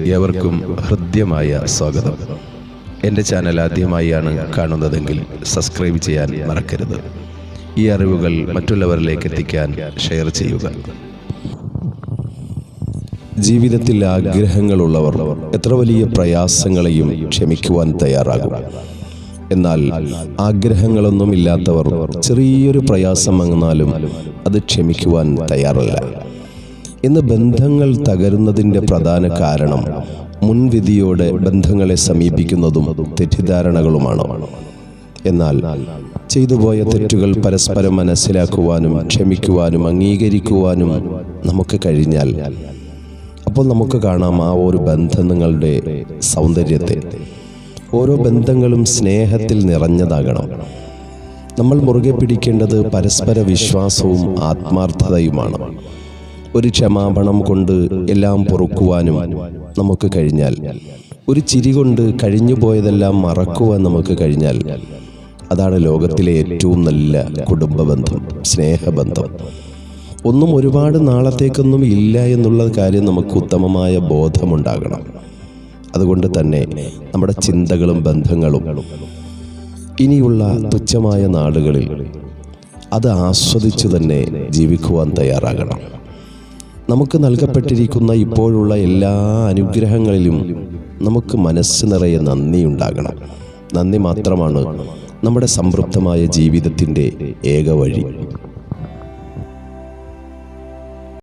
ഏവർക്കും ഹൃദ്യമായ സ്വാഗതം. എൻ്റെ ചാനൽ ആദ്യമായാണ് കാണുന്നതെങ്കിൽ സബ്സ്ക്രൈബ് ചെയ്യാൻ മറക്കരുത്. ഈ അറിവുകൾ മറ്റുള്ളവരിലേക്ക് എത്തിക്കാൻ ഷെയർ ചെയ്യുക. ജീവിതത്തിൽ ആഗ്രഹങ്ങളുള്ളവർ എത്ര വലിയ പ്രയാസങ്ങളെയും ക്ഷമിക്കുവാൻ തയ്യാറാകും. എന്നാൽ ആഗ്രഹങ്ങളൊന്നുമില്ലാത്തവർ ചെറിയൊരു പ്രയാസം വന്നാലും അത് ക്ഷമിക്കുവാൻ തയ്യാറല്ല. ഇന്ന് ബന്ധങ്ങൾ തകരുന്നതിൻ്റെ പ്രധാന കാരണം മുൻവിധിയോടെ ബന്ധങ്ങളെ സമീപിക്കുന്നതും തെറ്റിദ്ധാരണകളുമാണ്. എന്നാൽ ചെയ്തുപോയ തെറ്റുകൾ പരസ്പരം മനസ്സിലാക്കുവാനും ക്ഷമിക്കുവാനും അംഗീകരിക്കുവാനും നമുക്ക് കഴിഞ്ഞാൽ അപ്പോൾ നമുക്ക് കാണാം ആ ഒരു ബന്ധങ്ങളുടെ സൗന്ദര്യത്തെ. ഓരോ ബന്ധങ്ങളും സ്നേഹത്തിൽ നിറഞ്ഞതാകണം. നമ്മൾ മുറുകെ പിടിക്കേണ്ടത് പരസ്പര വിശ്വാസവും ആത്മാർത്ഥതയുമാണ്. ഒരു ക്ഷമാപണം കൊണ്ട് എല്ലാം പൊറുക്കുവാനും നമുക്ക് കഴിഞ്ഞാൽ, ഒരു ചിരി കൊണ്ട് കഴിഞ്ഞു പോയതെല്ലാം മറക്കുവാൻ നമുക്ക് കഴിഞ്ഞാൽ, അതാണ് ലോകത്തിലെ ഏറ്റവും നല്ല കുടുംബബന്ധം, സ്നേഹബന്ധം. ഒന്നും ഒരുപാട് നാളത്തേക്കൊന്നും ഇല്ല എന്നുള്ള കാര്യം നമുക്ക് ഉത്തമമായ ബോധമുണ്ടാകണം. അതുകൊണ്ട് തന്നെ നമ്മുടെ ചിന്തകളും ബന്ധങ്ങളും ഇനിയുള്ള തുച്ഛമായ നാളുകളിൽ അത് ആസ്വദിച്ചു തന്നെ ജീവിക്കുവാൻ തയ്യാറാകണം. നമുക്ക് നൽകപ്പെട്ടിരിക്കുന്ന ഇപ്പോഴുള്ള എല്ലാ അനുഗ്രഹങ്ങളിലും നമുക്ക് മനസ്സ് നിറയെ നന്ദിയുണ്ടാകണം. നന്ദി മാത്രമാണ് നമ്മുടെ സംതൃപ്തമായ ജീവിതത്തിൻ്റെ ഏക വഴി.